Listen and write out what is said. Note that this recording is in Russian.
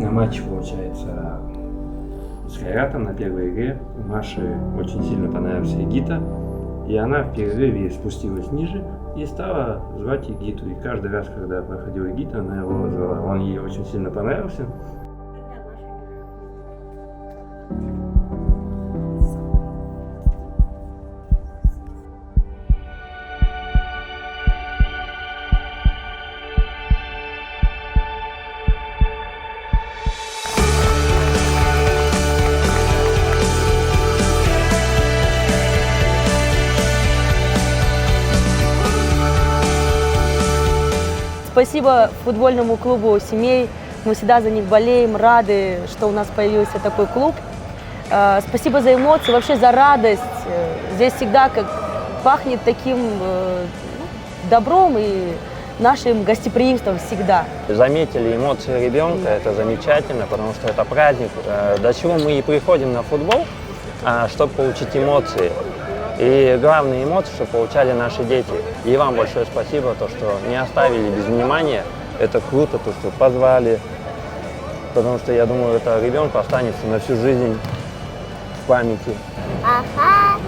на матч, получается, с Хайратом на первой игре. Маше очень сильно понравился Игита, и она в перерыве спустилась ниже и стала звать Игиту. И каждый раз, когда проходил Игита, она его звала. Он ей очень сильно понравился. Спасибо футбольному клубу «Семей». Мы всегда за них болеем, рады, что у нас появился такой клуб. Спасибо за эмоции, вообще за радость. Здесь всегда как пахнет таким добром и нашим гостеприимством всегда. Заметили эмоции ребенка, это замечательно, потому что это праздник. До чего мы и приходим на футбол, чтобы получить эмоции. И главные эмоции, что получали наши дети. И вам большое спасибо, то, что не оставили без внимания. Это круто, то, что позвали. Потому что, я думаю, это ребенку останется на всю жизнь в памяти. Ага.